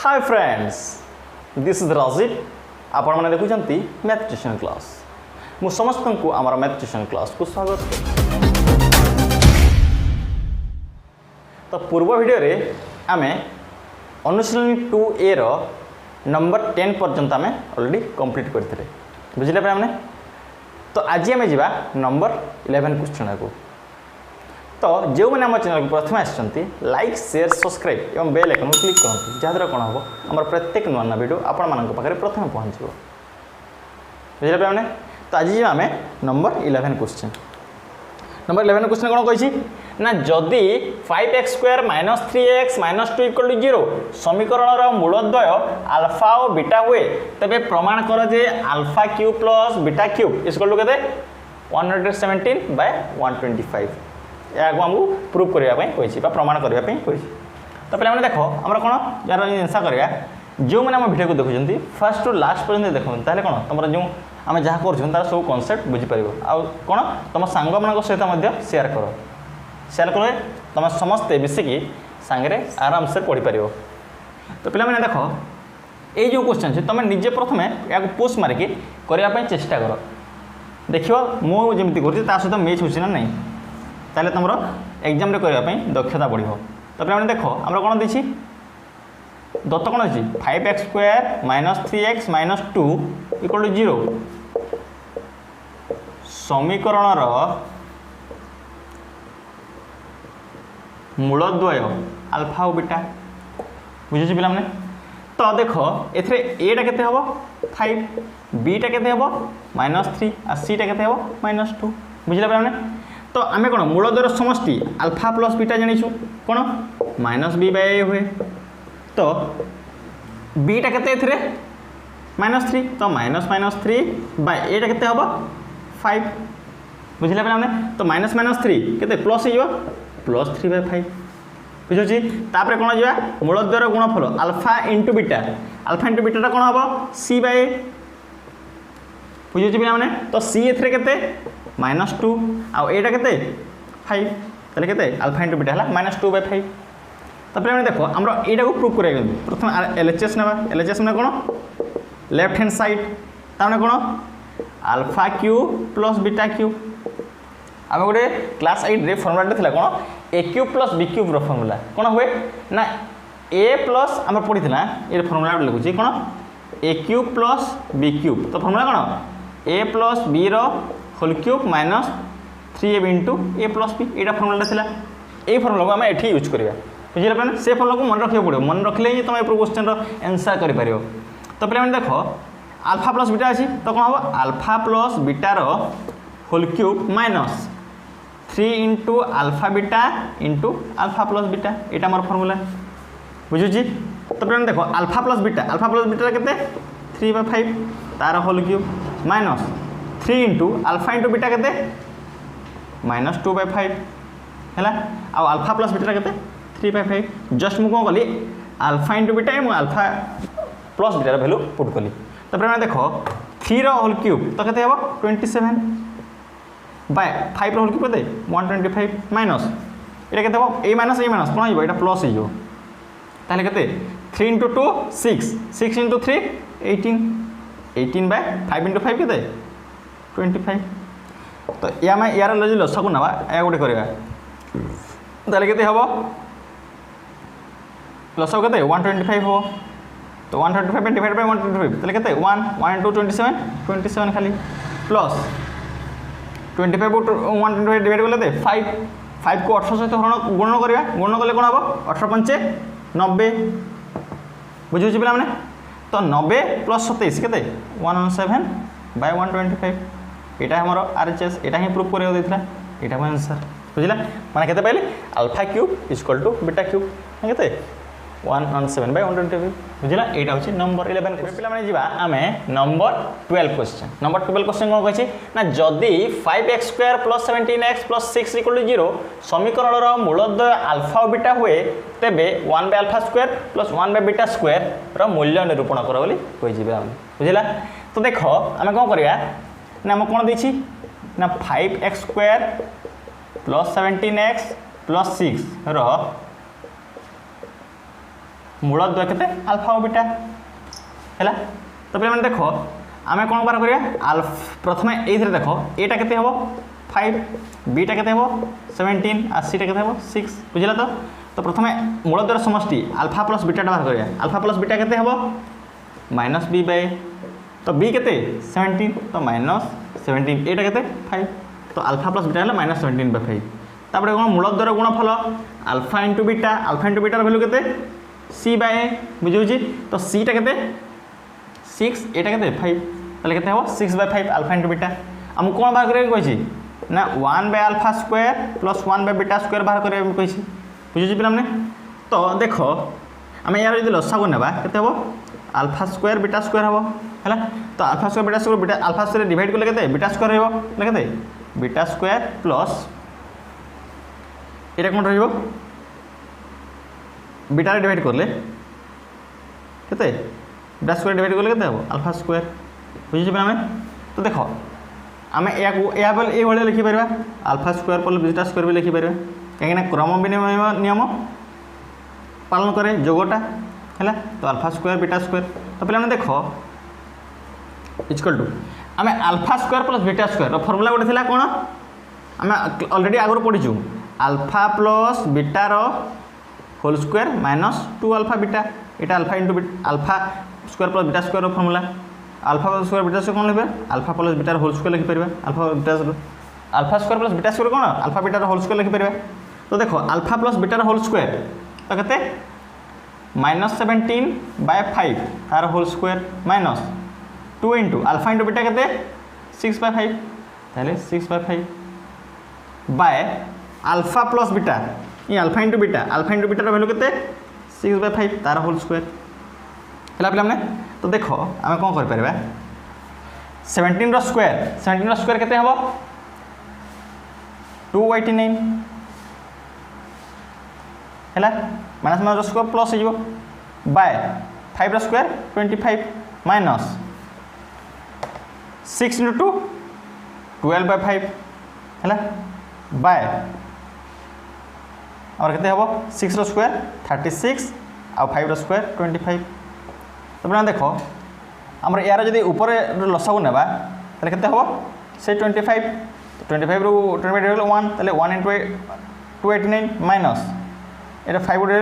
Hi friends, this is Rajiv. आपण मैंने देखुंती math tuition class. मु समस्त को आमर मैथ ट्यूशन क्लास को स्वागत। तो पूर्व वीडियो रे आमे अनुशीलनी 2A रो नंबर 10 पर्यंत आमे ऑलरेडी कंप्लीट करथिले, बुझिले पे हमने। तो आज आमे जिबा नंबर 11 क्वेश्चन को। तो जो मैंने आम चैनल को प्रथम आसछंती लाइक शेयर सब्सक्राइब एवं बेल आइकन को क्लिक करंतु, जहाद्वारा कौन हम आम प्रत्येक नुआ नुआ वीडियो आपण मानक पाखरे प्रथम पहुँच। बुझिले पे हमने। तो आज आम नंबर 11 क्वेश्चन। नंबर 11 क्वेश्चन कौन कही ना, जदि 5x² - 3x - 2 = 0 समीकरण मूलद्वय आल्फा और बीटा हुए, तबे प्रमाण कर जे alpha cube plus beta cube equal to केते 117/125। या आमको प्रूव करने कही प्रमाण करने कही। तो पे देख आम कौन यार आंसर करवा, जो मैंने आम वीडियो को देखुं फर्स्ट टू लास्ट पर्यटन देखते ताले कौन तुम जो आम जहाँ कर तार सब कनसेप्ट बुझीपर आउ कौन तुम सांग मान सहित सेयार कर तुम समस्ते मिसिकी सांगे आराम से पढ़ी पार। तो पे देख ये जो क्वेश्चन है तुम निजे प्रथम या पुश मारिकी करने चेष्टा कर, देख मुझे कर सहित मैच हो ना ताले तुम एग्जाम रे करने दक्षता बढ़। तो पे देख आम कौन देखी दत्त कौन अच्छी 5x² - 3x - 2 = 0 समीकरण मूलद्वय आल्फा और बीटा। बुझे पे मैंने। तो देख एथे एटा केते हबो 5, बीटा केते हबो -3 और सीटा केते हबो -2। बुझले पे मैंने। तो आम कौन मूलद्वयर समष्टि आल्फा प्लस बीटा जानिछु कौन -b/a हुए। तो बीटा केते एथिरे -3, तो -3/a केते हबो 5। बुझले पे हमने। तो -3 केते प्लस हो +3/5। बुझुची। तापर कौन जा मूलद्वयर गुणफल alpha into beta, alpha into beta कौन हम c/a। बुझुची पे हमने। तो c एथिरे केते -2 आउ एटा केते 5, ताले केते आल्फा इंटू बीटा हला -2/5। तापर हमने देखो हमरो एटा को प्रूव करेगा। प्रथम एलएचएस नेबा, एलएचएस में कौन लेफ्ट हैंड साइड ताने कौन alpha cube plus beta cube. आम गोटे क्लास 8 रे फॉर्मूला थिला कौन a cube plus b cube रो फॉर्मूला कौन हुए ना a प्लस आम पढ़ी ये फॉर्मूला लिखुची कौन a cube plus b cube. तो फॉर्मूला कौन a प्लस b रो whole cube -3ab into a plus b। यहाँ फॉर्मूला थिला। ये फॉर्मूला को आम एठी यूज करवा। बुझे पे से फॉर्मूला को मन रखा पड़ो, मन रखले ही तुम क्वेश्चन आंसर कर पार। तो पे देख आल्फा प्लस बीटा अच्छी, तो कौन हम आल्फा प्लस बीटार whole cube -3 into alpha beta into alpha plus beta. यहाँ मोर फॉर्मूला बुझुची। तो पे देख आल्फा प्लस बीटा केते 3/5 तार whole cube -3 into alpha into beta केते -2/5 है। आउ आल्फा प्लस बीटा केते 3/5। जस्ट मुझे कौन कली आल्फा इंटू बीटा और आल्फा प्लस बीटार भैल्यू पुट कली। तो पे देख 3 होल क्यूब तो केते हम 27 बाय 5 होल क्यूब केते 125 माइनस ये केते हम ए माइनस कौन हो प्लस हो ताले केते 3 इंटू 2 6 इंटू 3 18/5 इंटू 5 केते 25। तो या मैं यार लसक ना या गोटे करवा ताले केते हम लसक केते 125 हो। तो 125 डिवाइड बाय 125 ताले केते 1 2 27 खाली प्लस 25 को 125 डिवाइड कले 5 को 18 सहित गुणन करवा। गुणन कले कौन हम 18×5 = 90। बुझे पे मैंने। तो 90 + 27 केते 107/125। यहाँ हमार RHS यहाँ ही प्रूफ कर देता यहाँ मैं आंसर। बुझला मैंने केते पाइले alpha cube equal to beta cube केते 107/125। बुझला यहाँ हूँ नंबर 11। पे मैंने जावा आम नंबर 12 क्वेश्चन। नंबर 12 क्वेश्चन कौन कही ना, जदि 5x² + 17x + 6 = 0 समीकरण मूलद्वय आल्फा और बीटा हुए, तेबे 1/α² + 1/β² मूल्य निरूपण कर बोली कही। बुझला। तो देख आम कौन करवा ना आम कौन देखी ना 5x² + 17x + 6 मूल द्वय केते अल्फा और बीटा हैला। तो पे देख आम कौन बाहर करिया प्रथम ये देख एटा केते हबो 5 बीटा केते हबो 17 आ सीटा केते हबो 6 बुझिला। तो प्रथम मूल द्वय समष्टि अल्फा प्लस बीटा बाहर करिया अल्फा प्लस बीटा केते हबो माइनस बी बाय तो बी केते 17 तो माइनस 17 एटा केते 5 तो अल्फा प्लस बीटा है माइनस 17/5 तापर कौन मूल द्वय गुणफल अल्फा इंटू बीटा वैल्यू केते सी बाय बुझी। तो सीटा केते 6 एटा केते 5 ताले केते हबो 6/5 अल्फा इंटू बीटा। हम कौन बाहर करिया कहिछि ना 1/अल्फा स्क्वायर प्लस 1/बीटा स्क्वायर बाहर करिया कहिछि बुझी पिला हमने। तो देख आम यार जो लसागु नेबा केते हबो अल्फा स्क्वायर बीटा स्क्वायर हबो हैला। तो alpha square beta alpha square divide करले केते बीटा स्क्वायर रहबो केते बीटा स्क्वायर प्लस एटा कोन रहबो बीटा रे डिवाइड करले केते बीटा स्क्वायर डिवाइड करले केते हबो अल्फा स्क्वायर बुझी पे हमें। तो देख आम या बोल ये भाई लिखि पार alpha square plus beta square भी लिखि पार कहीं क्रम विनिमय नियम पालन करे जोगटा है। तो अल्फा स्क्वायर बीटा स्क्वायर तो पे देख इक्वल टू आम alpha square plus beta square formula गोटे थी कौन आम ऑलरेडी आगुरी पढ़ीचु अल्फा प्लस बीटार whole square minus 2 alpha beta यहाँ alpha into alpha square plus beta square formula alpha plus square beta square कौन लिखा अल्फा प्लस बीटार होल स्क्वायर लिखिपर alpha square plus beta square कौन अल्फा बीटार होल स्क्वायर लिखिपर। तो देख अल्फा प्लस बीटार होल स्क्वायर तो केते -17/5 तार whole square minus 2 into alpha into beta केते 6/5 ताले 6/5 बाय अल्फा प्लस बीटा ये अल्फा इंटू बीटार वैल्यू केते 6/5 तार होल स्क्वायर है पे। तो देख आम कौन कर पार 17 स्क्वायर केते हबो 289 है माइनस माइनस स्क्वायर प्लस हो बाय 5 स्क्वायर 25 माइनस 6 इंटू 12/5 है बाय और केते हबो 6 स्क्वायर 36 आ 5 स्क्वायर 25। तो पे देख आमर यार जब ऊपर लसागु नेबा ताले केते हबो से 25 रू 25 1 ताले 1 इंटू 289 माइनस ये 5 उड़े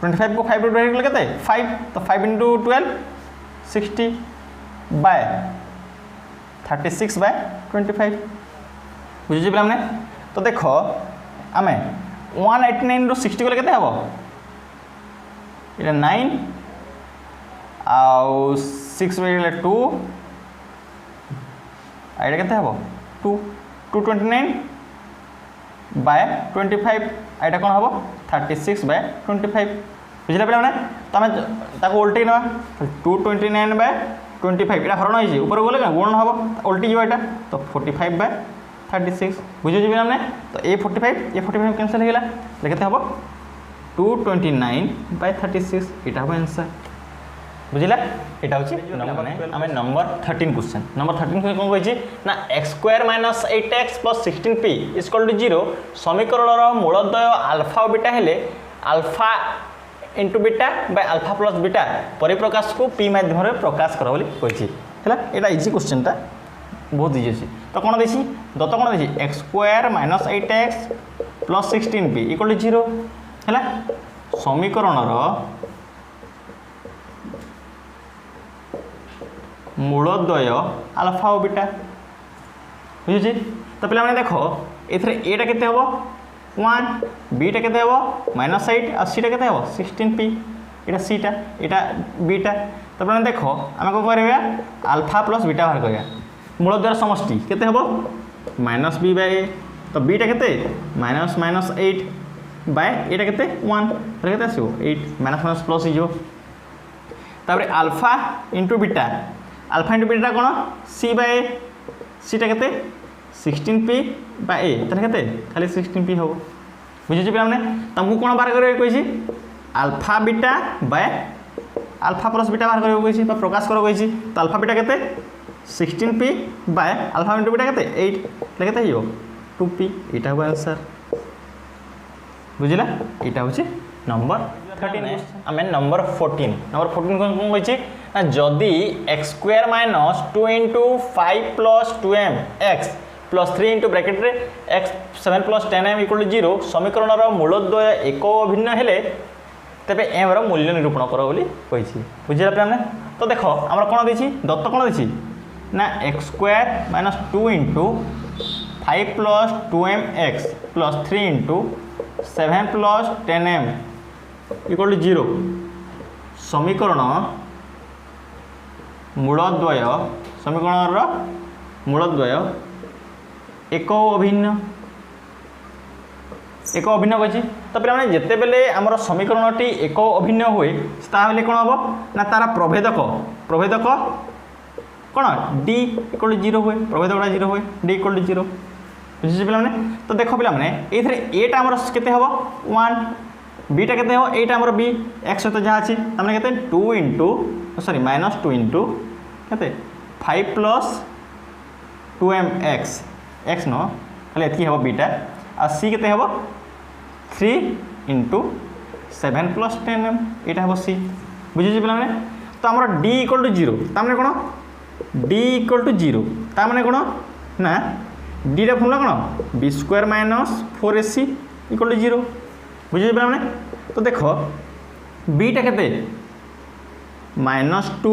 25 को 5 उड़े केते 5 तो 5 इंटू 12 60 बाय 36/25 बुझी पे हमने। तो देख आम 189 रू 60 गले केते हबो ये 9 आउ 6 बेले 2 आइडा केते हबो 229 बाय 25 आइडा कौन हबो 36/25 बुझिला पे मैंने। तो आम ताको उल्टे ना 229/25 ये हरण हो ऊपर गले गुण हम उल्टी जाए यहाँ तो 45/36 बुझे मैंने। तो ये 45 कैंसल हो गला केते हम 229/36 यहाँ हम आंसर बुझिला। यहाँ हूँ आम नंबर 13 क्वेश्चन नंबर 13 कौन कही ना x² - 8x + 16p = 0 समीकरण मूलद्वय अल्फा और बीटा हेले alpha into beta by alpha plus beta परिप्रकाश को पी माध्यम प्रकाश कर कही है। यहाँ इजी क्वेश्चन बहुत इजी अच्छी। तो कौन देखी दत्त कौन देखी x² - 8x + 16p = 0 है समीकरण मूलद्वय अल्फा और बीटा बुझे। तो पे देख एटा केते हबो 1 बीटा केते हबो -8 और सीटा केते हबो 16p एटा सीटा एटा बीटा। तो पे देख आम कौन करवा अल्फा प्लस बीटा बाहर करवा मूलद्वय समष्टि केते हबो -b/a तो बीटा केते -8 बाय एटा केते 1 तो केते आसो 8 माइनस प्लस हो तापर अल्फा इंटू बीटा कौन c/a सीटा केते 16p/a तो केते खाली 16p हो बुझे पे हमने। तुमको कौन बाहर कर कही alpha beta by alpha plus beta बाहर कर कही प्रकाश कर कही। तो अल्फा बीटा केते 16p by alpha into beta केते 8 तो केते हो 2p यहाँ हम आंसर बुझिला। यहाँ हूँ नंबर 13 आम नंबर 14 कौन कही ना जदि x square minus 2 into 5 plus 2m x plus 3 into bracket रे x 7 plus 10m equal to 0 समीकरण मूलद्वय एक अभिन्न हेले तेबे एम रो मूल्य निरूपण कर बोली कही बुझे पे तो देख आम कौन देछि दत्त कौन देछि ना x square minus 2 into 5 plus 2m x plus 3 into 7 plus 10m equal to 0 समीकरण मूलद्वय एक अभिन्न कही तो पे जिते बेले आमर समीकरण टी एक अभिन्न हुए ताहले कौन हम ना तार प्रभेदक कौन डी इक्वल टू 0 हुए प्रभेदकटा 0 हुए डी इक्वल टू 0 बुझे पे तो देख पे ये एटा आमर केते हम 1 बीटा केते हम एटा आमर बी एक्स सहित जहाँ अच्छी तमें के 2 इंटू सॉरी माइनस 2 इंटू के 5 प्लस 2m एक्स एक्स न हेल्ले ये हम बीटा आ सी के हम 3 इंटू 7 प्लस 10m यहाँ हम सी बुझे पे तो आमर डी इक्वल टू 0 तमें कौन डी इक्वल टू 0 ताने कौन ना डी फर्मूला कौन b square minus 4ac equal to 0 बुझे पे तो देख बीटा के माइनस 2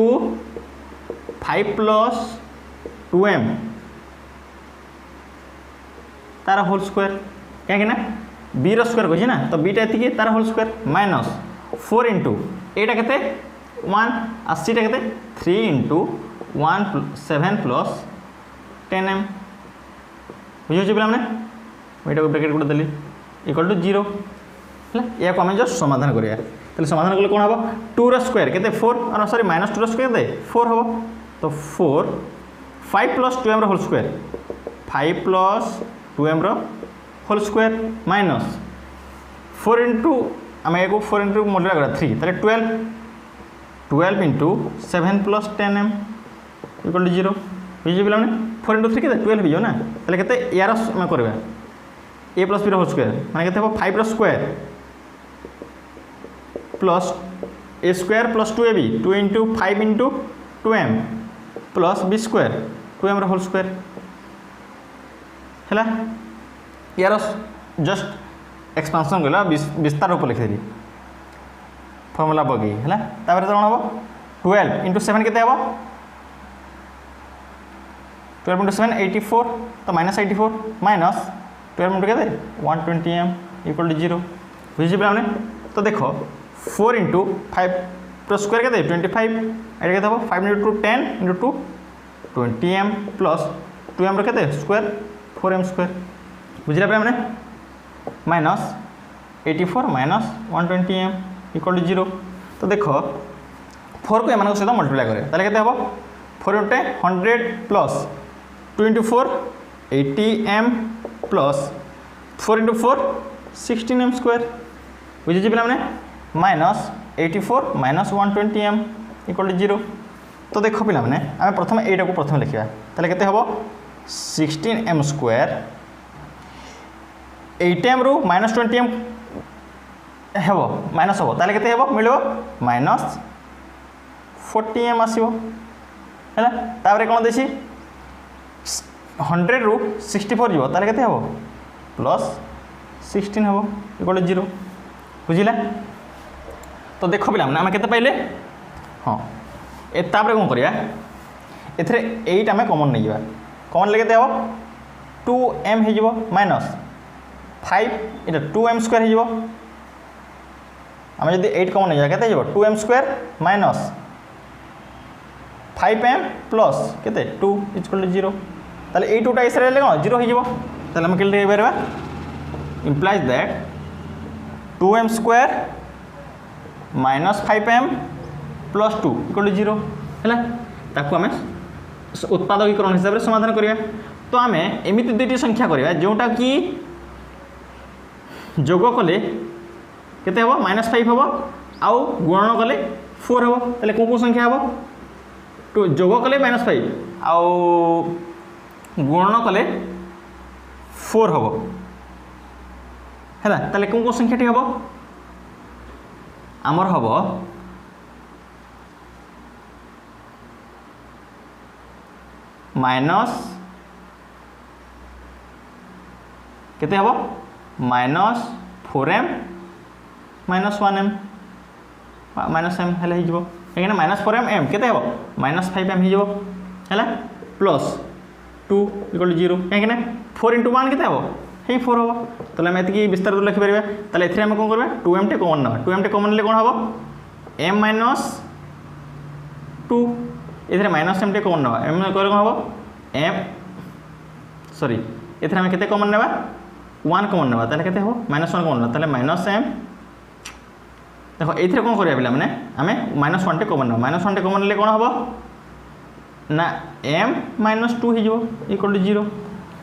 5 प्लस 2m तार होल स्क्वायर कहीं बी स्क्वायर कही ना तो बीटा ये तार होल स्क्वायर माइनस 4 इंटू एटा के 1 आसीटा के 3 इंटू 7 प्लस 10m बुझे पे यहाँ ब्रैकेट गोटे देली इक्वल टू 0 है या आम जस्ट समाधान करिया तो समाधान कले कौन हम 2 स्क्वायर के 4 और सॉरी माइनस 2 स्क्वायर के 4 हम तो 4 5 plus 2m whole square 5 plus 2m whole square minus 4 into आम एक 4 इंटू मल्टीप्लाई करा 3 ताले 12 into 7 plus 10m equal to 0 बुझे पे 4 इंटू 3 के 12 हो ना ताले के यार आम करवा a plus b whole square माने के 5 square plus a square plus 2ab 2 into 5 into 2m plus b square 2m whole square है यार जस्ट एक्सपांसन गला विस्तार रूप लिखी फर्मूला पकई है कौन हम 12 इंटू 7 के 12 इंटू 7 84 तो माइनस 84 माइनस 12 इंटू के 120m इक्वल टू 0 बुझे पे तो देख 4 इंटू 5 प्लस स्क्वायर के 25 ये के 5 into 10 into 2 20m plus 2m के स्क्वायर 4m स्क्वायर बुझे पे minus 84 minus 120m equal to 0 तो देख 4 को एम सहित मल्टीप्लाई करें ताले के हम 4 into 100 plus 2 into 4 80m plus 4 into 4 16m square बुझे पे minus 84 minus 120m equal to 0 तो देख पे आम प्रथम यटा को प्रथम लिखा ताले के हम 16m स्क्वायर 8m रु माइनस 20m हम माइनस हम ताले के मिल माइनस 40m आसो है कौन देसी 100 रु 64 जीव ताले के हम प्लस 16 हम इक्वल टू 0 बुझिला तो देख पे आम के पाइले हाँ तापर कौन करिया एथरे 8 आम कमन नहीं जावा कमन लेके हम 2m हो माइनस 5 ये 2m स्क्वायर हो आम जब 8 कमन नहीं जावा के 2m square minus 5m plus के 2 इक्वल टू 0 ताले 8 इस कौन 0 हो कैलकुलेट कर implies that 2m square minus 5m plus 2 equal to 0 है ताकू आम उत्पादकीकरण हिसाब से समाधान करिया तो आम एमती दुईटी संख्या करिया जोटा कि जोग कले केते हम माइनस 5 हम आउ गुणन कले 4 हम ताले कौन संख्या हम तो जोग कले माइनस 5 आउ गुणन कले 4 हम है ताले कौन संख्याटी हम आमर हम माइनस केते हम -4m -1m -m हेले हिजो एखने -4m m केते हम -5m हिजो हेला प्लस 2 = 0 कहीं 4 × 1 केते हम हे 4 हम तो आम एति विस्तार लिखि परिबा ताले एथरे हम कोन करबा 2m टे कॉमन नबा 2m टे कॉमन ले कोन हम m - 2 एथरे -m टे कॉमन नबा m करे कोन हम m सॉरी एथरे हम केते कॉमन नबा 1 कॉमन नबा ताले केते हम -1 कॉमन नबा ताले -m देखो एथरे कोन करिया पिला माने आमे -1 टे कॉमन नबा -1 टे कॉमन ले कोन हम ना m - 2 हिजो इक्वल टू 0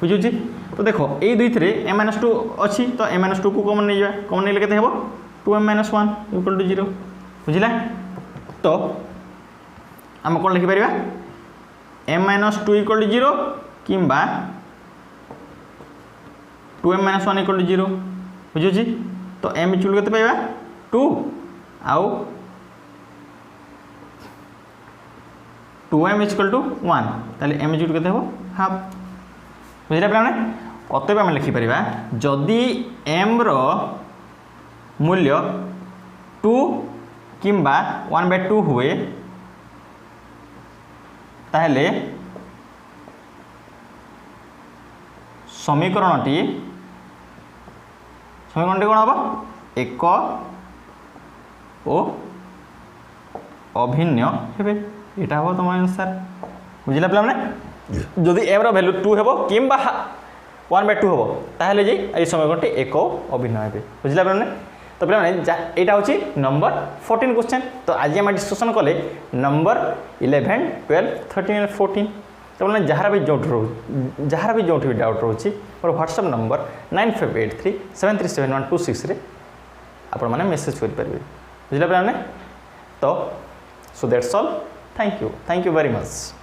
बुझुची तो देखो ये दुई थे m - 2 अच्छी तो m - 2 को कॉमन नहीं जाए कॉमन नहीं लेके हम 2m - 1 इक्वल टू 0 बुझिला तो आम कौन लिखिपर m - 2 इक्वल टू 0 किंबा 2m - 1 इक्वल टू 0 बुझुची तो m इक्वल के पाइबा 2 आउ 2m इक्वल टू 1 ताले m इक्वल के हम हाफ बुझिला पे अतएव आम लिखिपर जदि m रो मूल्य 2 किंबा 1/2 हुए ताहले समीकरणटी कौन हम एक ओ अभिन्न हे यहाँ हम तुम आंसर बुझिला पे जदि m रो वैल्यू 2 हेबो किंबा 1/2 हेबो ताहले जे ए समीकरणटी एक अभिन्न हेबे बुझिला पे तो पे यहाँ हूँ नंबर 14 क्वेश्चन तो आज आम डिस्कसन कले नंबर 11 12 13 और 14 तो मैंने जहाँ भी जो भी डाउट रोचे मोर व्हाट्सएप नंबर 9583737126 आपण मैंने मेसेज करेंगे बुझिला पे तो so that's all thank you very much.